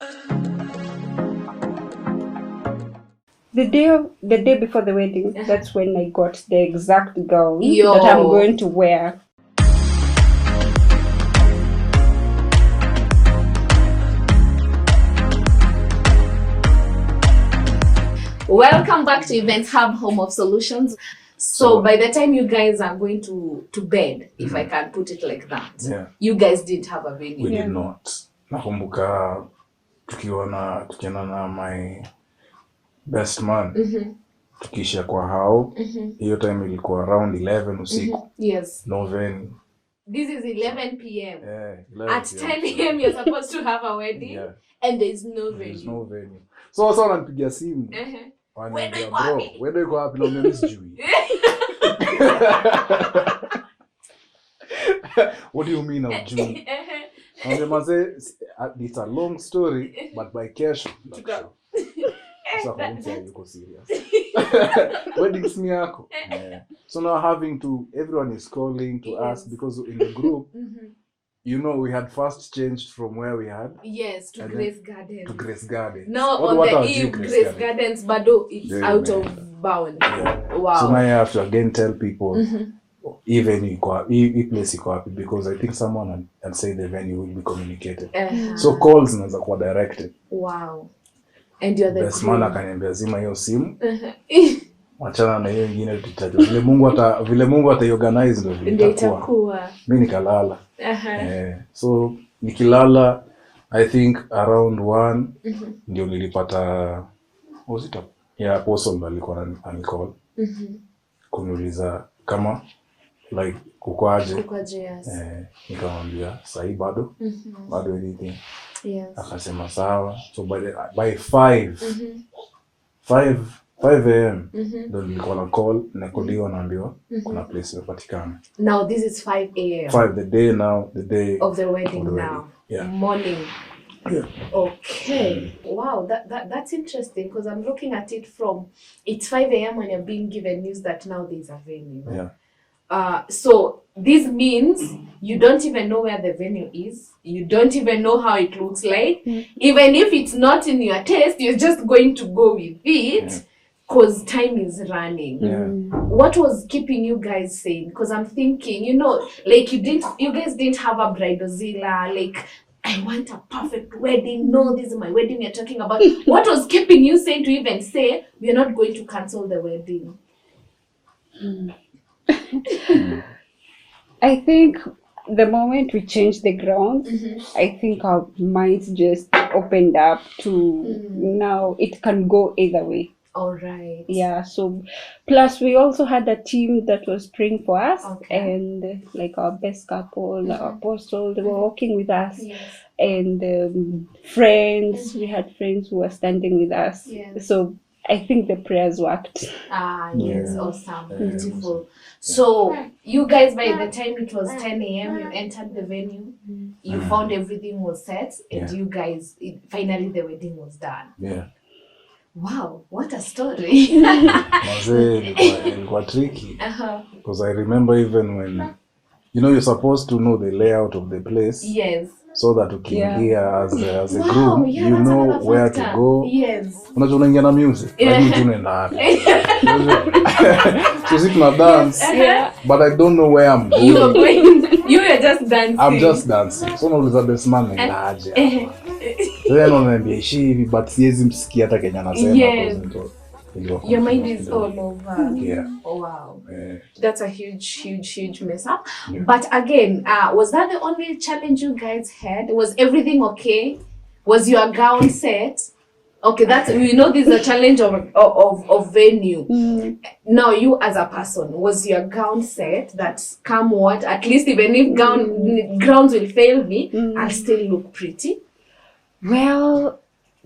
The day before the wedding, that's when I got the exact gown that I'm going to wear. Welcome back to Event Hub, Home of Solutions. So by the time you guys are going to bed, if I can put it like that, you guys didn't have a venue. We did not. Nakumbuka tukiona na my best man. Tukisha kwa hao. Hiyo time ilikuwa around 11 usiku. Yes. No venue. This is 11 p.m. 11 At 10 a.m. you're supposed to have a wedding and there's no venue. There's no venue. So sasa wananipigia simu. Wewe uko wapi na mimi sijui. What do you mean of June? It's a long story, but by kesho. So yuko serious. Weddings ni yako. So now everyone is calling to ask because in the group, you know, we had first changed from where we had. Yes, to Grace Gardens. To Grace Gardens. Now on the eve, Grace Gardens, but it's out of bound. Yeah. Wow. So now you have to again tell people, even place because I think someone had said the venue will be communicated. So calls naza kuwa directed. Wow. And you're the best man akaniambia zima hiyo simu. Wachana na hiyo nyingine tutaje. Vile Mungu ataiorganize ndio vile itakuwa. Mimi nikalala. So nikilala I think around 1 ndio nilipata apostle alikuwa anicall. Kuniuliza kama like kukwaje. Yes. Nikamwambia sahi bado anything. Yes. Akasema sawa. So by 5 a.m. ndio nilikuwa na call na koliwa naambiwa kuna place imepatikana. Now this is 5 a.m. 5 the day of the wedding now. Yeah. Morning. Yeah. Okay. Wow, that's interesting because I'm looking at it from it's 5 a.m. when you're being given news that now there's a venue. Yeah. So this means you don't even know where the venue is. You don't even know how it looks like. Even if it's not in your taste, you're just going to go with it because time is running. What was keeping you guys sane? Because I'm thinking, you know, like you guys didn't have a bridalzilla, like I want a perfect wedding. No, this is my wedding you're talking about. What was keeping you sane to even say we're not going to cancel the wedding? I think the moment we changed the ground, I think our minds just opened up to now it can go either way. All right. Yeah, so plus we also had a team that was praying for us, and like our best couple, our apostle, they were walking with us. And friends, we had friends who were standing with us. So I think the prayers worked. Yes, awesome, beautiful. So you guys, by the time it was 10 a.m, you entered the venue, you found everything was set, and you guys, finally the wedding was done. Yeah. Wow, what a story. Ilikuwa tricky. Because I remember even when, you know, you're supposed to know the layout of the place. Yes. So that ukiingia as a groom, you know where to go. Yes. Unajua unaingia na music, lakini tunaenda hapa. So sit na dance, but I don't know where I'm going. You are just dancing. I'm just dancing. So nauliza best man naenda aje. Then unaniambia hivi, but siwezi msikia hata Kenya anasema. Your mind is all over. Yeah. Oh, wow. That's a huge mess up. But again, was that the only challenge you guys had? Was everything okay? Was your gown set? Okay, we know this is a challenge of venue. Now you as a person, was your gown set that come what? At least even if grounds will fail me, I'll still look pretty? Well,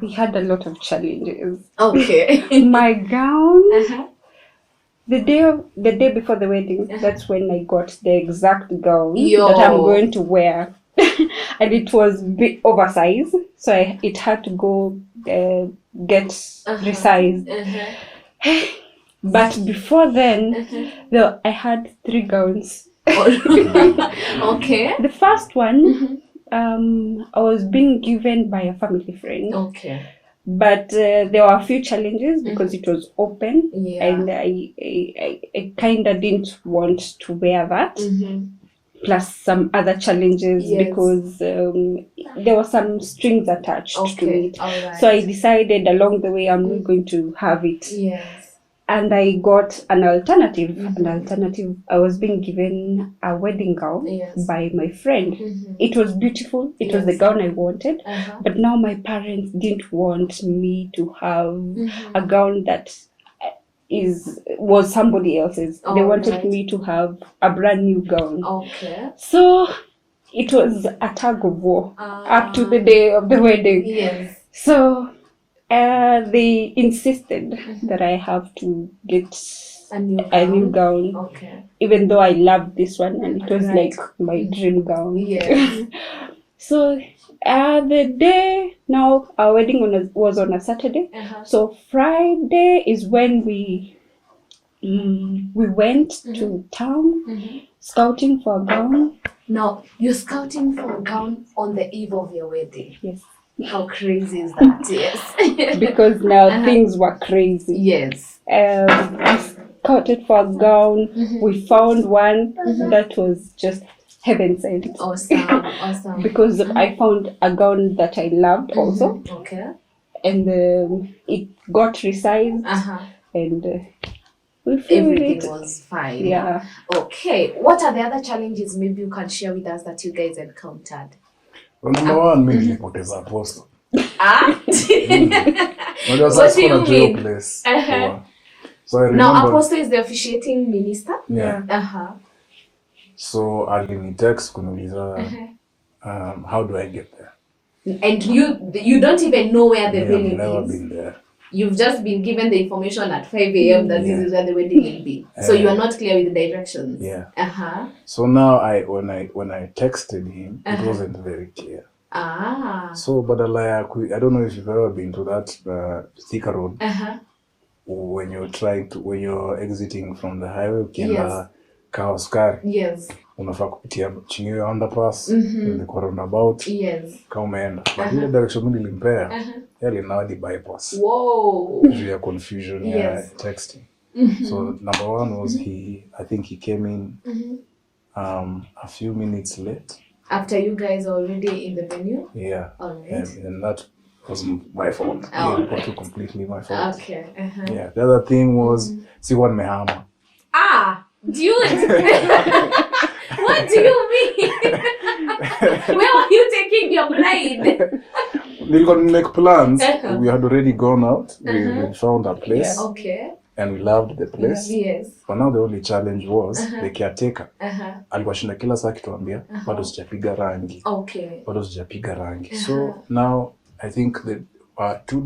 we had a lot of challenges. Okay. My gown, the day before the wedding, that's when I got the exact gown that I'm going to wear. And it was bit oversized, so it had to go get resized. But before then, I had 3 gowns. Okay. The first one, I was being given by a family friend. Okay. But there were a few challenges because it was open, and I kind of didn't want to wear that. Plus some other challenges because there were some strings attached to it. Right. So I decided along the way I'm not going to have it. Yes. And I got an alternative. I was being given a wedding gown by my friend. It was beautiful. It was the gown I wanted. But now my parents didn't want me to have a gown that was somebody else's. They wanted me to have a brand new gown. Okay. So it was a tug of war up to the day of the wedding. Yes. So they insisted that I have to get a new gown. Okay. Even though I loved this one and it was like my dream gown. Yes. So the day, now our wedding was on a Saturday. So Friday is when we went to town scouting for a gown. Now, you're scouting for a gown on the eve of your wedding. Yes. How crazy is that? Yes. Because now things were crazy. Yes. We scouted for a gown. We found one that was just heaven sent. Awesome. Because I found a gown that I loved also. Okay. And it got resized. And everything was fine. Yeah. Okay. What are the other challenges maybe you can share with us that you guys encountered? Well, number one, maybe nilipoteza apostle. What do you mean? Place. So I remember, now, Apostle is the officiating minister? Yeah. So alinitext kuniuliza how do I get there? And you don't even know where the venue is. I've never been there. You've just been given the information at 5 a.m. that this is where the wedding will be. So you are not clear with the directions. Yeah. So now when I texted him, it wasn't very clear. So badala I don't know if you've ever been to that Thika Road. When you're exiting from the highway ukienda Kahoskari. Yes. Unafaa kupitia chini ya underpass, kwa roundabout. Yes. Kama umeenda. But ile direction mimi nilimpea, yale now the bypass. Whoa. Via confusion ya texting. So number one was I think he came in a few minutes late. After you guys are already in the venue? Yeah. All right. And that was my fault. It was completely my fault. Okay. Yeah. The other thing was sikuwa nimehama. Dude. What do you mean? Where were you taking your bride? We got make plans. We had already gone out. We found a place. Okay. And we loved the place. Yes. But now the only challenge was the caretaker. Alikuwa shinda kila saa kituambia bado sijapiga rangi. Okay. Bado sijapiga rangi. So now I think that 2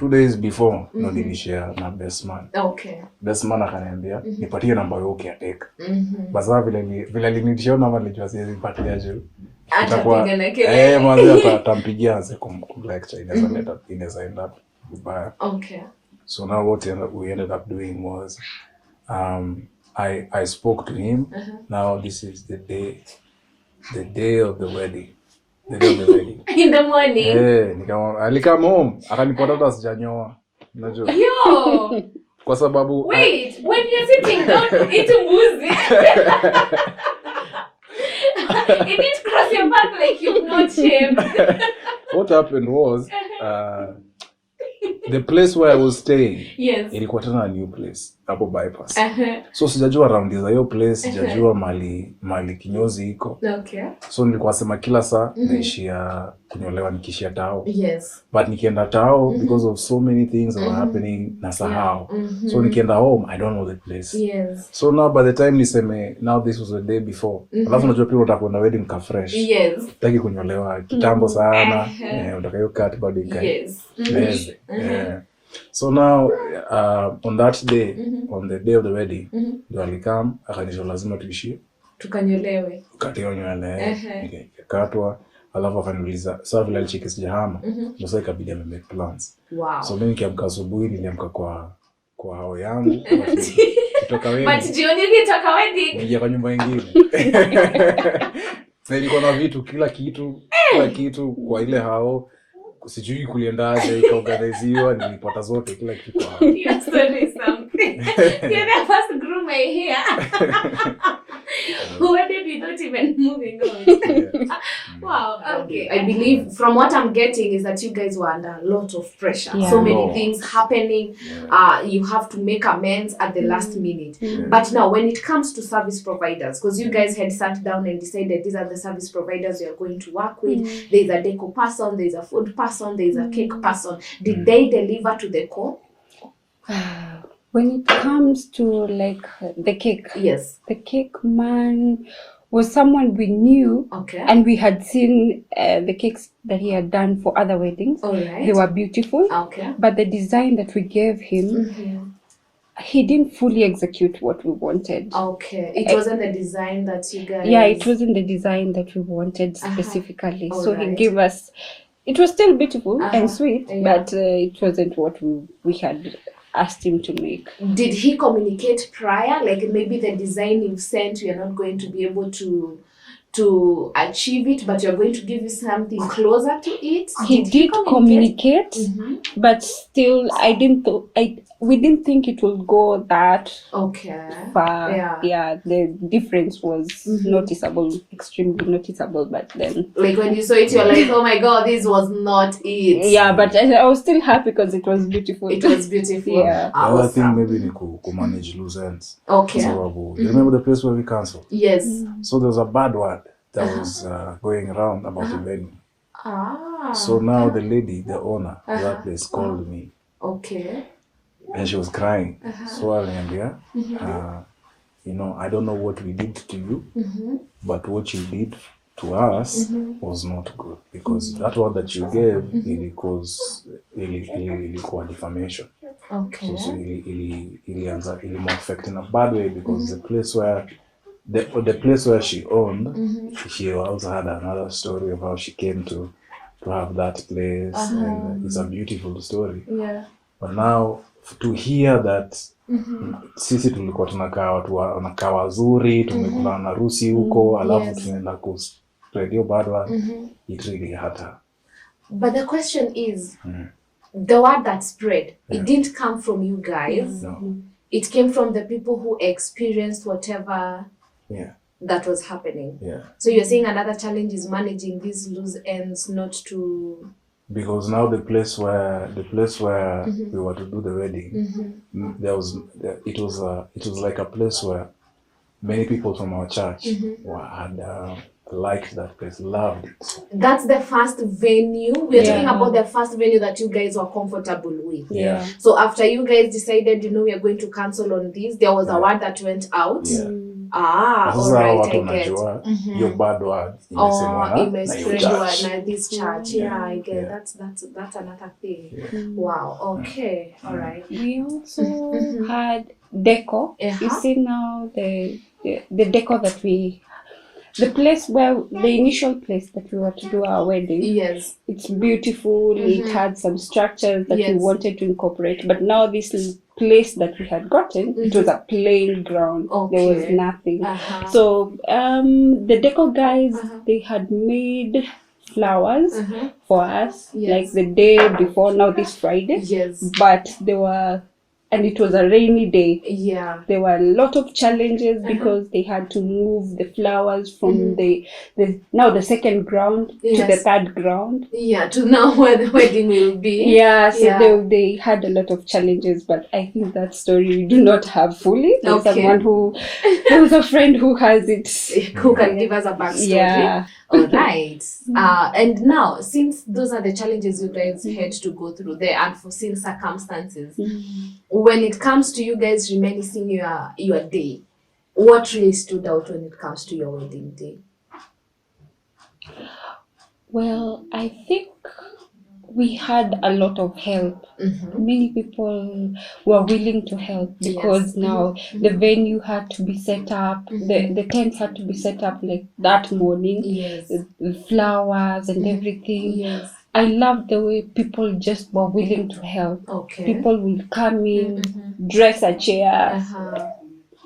days before nilishare na best man. Okay. Best man akaniambia nipatie namba yako caretaker. Basa vile alinitishia namba nilijua siwezi patia juu. Atapiga na kelele. Mwanzo atampigia anze lecture inaweza end up vibaya. Okay. So now what we ended up doing was I spoke to him. Now this is the day of the wedding. The day of the wedding. In the morning. Alikam home. Akanipata hata sijanyoa. Unajua? Yo. Kwa sababu wait, when you're sitting down eat mbuzi. It didn't cross your path like you've not shaved. What happened was the place where I was staying, ilikuwa tena a new place hapo bypass. So sijajua around hiyo place, sijajua mali kinyozi iko. Okay. So nilikuwa sema kila saa naishia kunyolewa nikishia tao. Yes. But nikienda tao because of so many things that were happening nasahau. So nikienda home I don't know the place. Yes. So now by the time niseme now this was the day before. Alafu unajua pia utakwenda wedding ka fresh. Yes. Taki kunyolewa kitambo sana. Utakayo cut body guy. Yes. Yeah. So now on that day, on the day of the wedding, ndio alikam akanisho lazima tuishie tukanyolewe. Katio nywele, nikakatwa, alafu akaniuliza sasa vile alicheki sijahama, ndio sasa ikabidi ame make plans. Wow. So mimi nikiamka asubuhi niliamka kwa hao yangu, kutoka wedding. But jioni nilitoka wedding. Nija kwa nyumba nyingine. nilikuwa na vitu kila kitu kwa ile hao sijui kuliendaje ikaorganiziwa, nilipata zote kila kitu kwa hao. Your story is something. You're the first groom I hear. Where did we not even moving on? Wow. Okay. I believe from what I'm getting is that you guys were under a lot of pressure. Yeah. So many things happening. You have to make amends at the last minute. But now when it comes to service providers, because you guys had sat down and decided these are the service providers you're going to work with. There's a deco person, there's a food person, there's a cake person. Did they deliver to the core? When it comes to like the cake, Yes. the cake man was someone we knew, Okay. and we had seen the cakes that he had done for other weddings. All right. They were beautiful, Okay. but the design that we gave him, he didn't fully execute what we wanted. Okay. It wasn't the design that you guys... Yeah, it wasn't the design that we wanted specifically. All So right. he gave us, it was still beautiful and sweet, Yeah. but it wasn't what we had asked him to make. Did he communicate prior? Like maybe the design you've sent, you're not going to be able to achieve it, but you're going to give you something closer to it? He did communicate, but still we didn't think it would go that Okay. far. Yeah. The difference was noticeable, extremely noticeable, but then Like when you saw it, you're like, oh my God, this was not it. yeah, but I was still happy because it was beautiful. It was beautiful. Yeah. The other thing Awesome. maybe ni manage loose ends. Okay. So, you remember the place where we cancelled? Yes. So there was a bad word that was going around about the venue. So now the lady, the owner of that place, called me Okay. and she was crying. So I remember, you know, I don't know what we did to you, but what you did to us was not good, because that word that you gave ilikuwa defamation. Okay. So ilianza affect in a bad way, because the place where she owned, she also had another story of how she came to have that place, and it's a beautiful story. Yeah. But now to hear that sisi tulikuwa tunakaa watu wanakaa wazuri, tumekula na harusi huko, alafu tunaenda ku spread your bad word, it really hurt her. But the question is, the word that spread, it didn't come from you guys. No. It came from the people who experienced whatever Yeah. that was happening. Yeah. So you're saying another challenge is managing these loose ends, not to... Because now the place where we were to do the wedding, it was like a place where many people from our church had liked that place, loved it. That's the first venue. We're talking about the first venue that you guys were comfortable with. Yeah. So after you guys decided, you know, we are going to cancel on this, there was a word that went out. Yeah. All right, I get. Your bad word. Imespreadwa na this church. Yeah, I get. That's another thing. Yeah. Wow. Okay. All right. we also had deco. You see now the deco that the place where the initial place that we were to do our wedding. Yes. It's beautiful. It had some structures that we wanted to incorporate, but now this place that we had gotten, it was a plain ground. There was nothing. So the deco guys, they had made flowers for us, like the day before, now this Friday. Yes. But and it was a rainy day. Yeah. There were a lot of challenges because they had to move the flowers from the second ground to the third ground. Yeah, to now where the wedding will be. Yeah, so they had a lot of challenges, but I think that story we do not have fully. There's someone there was a friend who has it. Who can give us a backstory. Yeah. All right. And now, since those are the challenges you guys had to go through, the unforeseen circumstances, when it comes to you guys reminiscing your day, what really stood out when it comes to your wedding day? Well, I think we had a lot of help. Many people were willing to help because now the venue had to be set up, the tents had to be set up like that morning, the flowers and everything. Yes. I love the way people just were willing to help. Okay. People will come in, dress a chair,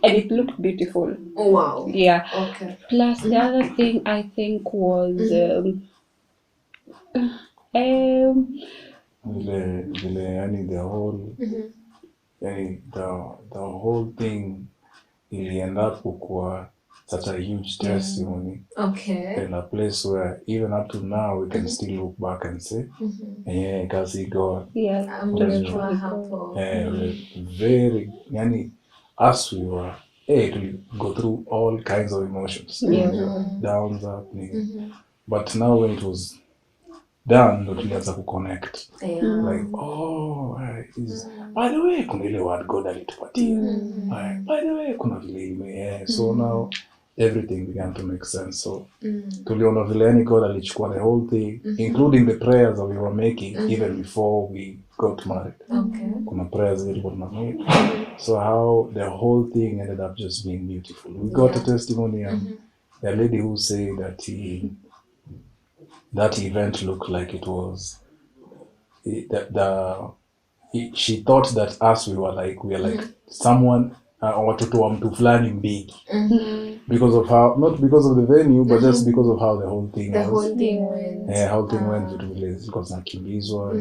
and it looked beautiful. Oh, wow. Yeah. Okay. Plus the other thing I think was vile yani the whole yani the whole thing will end up kukua such a huge testimony. Okay. In a place where even up to now we can still look back and say, yeah, kasi God. yeah, Mlikuwa hapo. Very, yani, as we were, to go through all kinds of emotions, downs, up, but now when it was done, ndo tulianza kuconnect. Like, oh, by the way, kuna ile word God alitupatia. By the way, kuna vile ime, so now everything began to make sense. So tuliona vile yani God alichukua the whole thing, including the prayers that we were making even before we got married. Okay. Kuna prayers that we made. So how the whole thing ended up just being beautiful. We got a testimony and the lady who said that that event looked like it was she thought that us we are like someone watoto wa mtu fulani big because of how, not because of the venue but just because of how the whole thing went vitu vile zilikuwa zinakimbizwa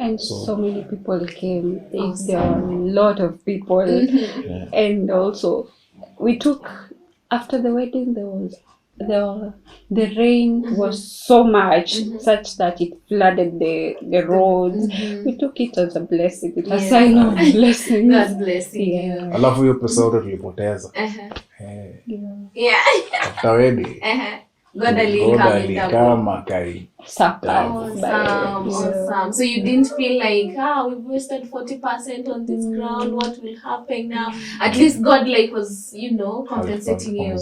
and so many people came. There were a lot of people and also we took after the wedding the rain was so much such that it flooded the roads. We took it as a blessing. It was a sign of blessing. God's blessing. Yeah. Alafu hiyo pesa yote tulipoteza. After wedding. God alikama kai. Awesome. So you didn't feel like, we've wasted 40% on this ground. What will happen now? At least God was, compensating you.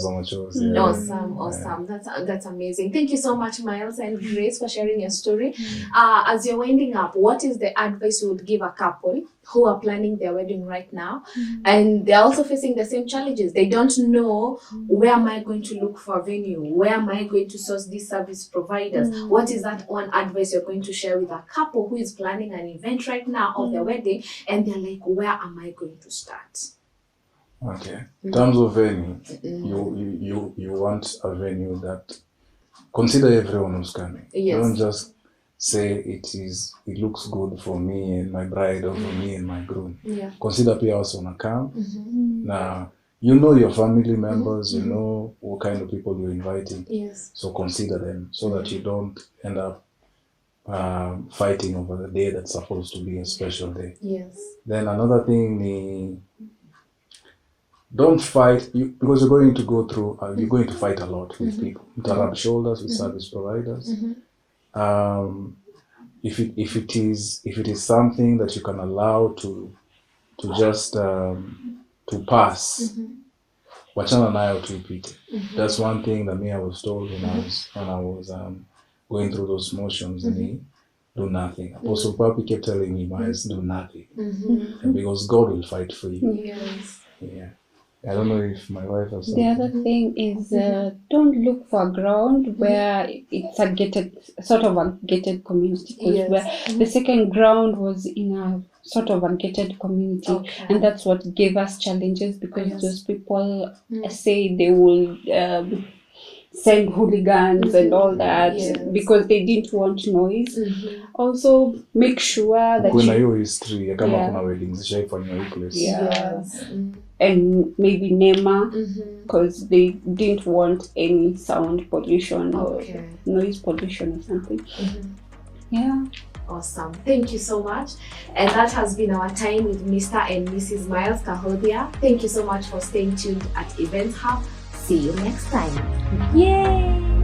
Awesome. That's amazing. Thank you so much, Miles and Grace, for sharing your story. As you're winding up, what is the advice you would give a couple who are planning their wedding right now and they're also facing the same challenges? They don't know, where am I going to look for a venue? Where am I going to source these service providers? What is that one advice you're going to share with a couple who is planning an event right now of their wedding and they're like, where am I going to start? Okay. In terms of venue, you want a venue that consider everyone who's coming. Yes. Don't just say it looks good for me and my bride or for me and my groom. Yeah. Consider people also wanna come. Now you know your family members, you know what kind of people you're inviting. Yes. So consider them so that you don't end up fighting over the day that's supposed to be a special day. Yes. Then another thing, don't fight because you're going to go through. You're going to fight a lot with people. To rub shoulders with service providers. If it is something that you can allow to just to pass, wachana nayo tuipite. That's one thing that I was told when I was going through those motions. Do nothing. Apostle Papi kept telling me, Miles, do nothing, and because God will fight for you. Yes. Yeah. I don't know if my wife has The other thing is don't look for a ground where it's a gated community. Yes. Where the second ground was in a sort of a gated community, and that's what gave us challenges because those people say they will send hooligans and all that because they didn't want noise. Also, make sure that kuna hiyo history kama kuna weddings zishaifanywa hiyo place. And maybe NEMA because they didn't want any sound pollution or noise pollution or something. Yeah. Awesome. Thank you so much. And that has been our time with Mr. and Mrs. Miles KAHUTHIA. Thank you so much for staying tuned at Events Hub. See you next time. Yay!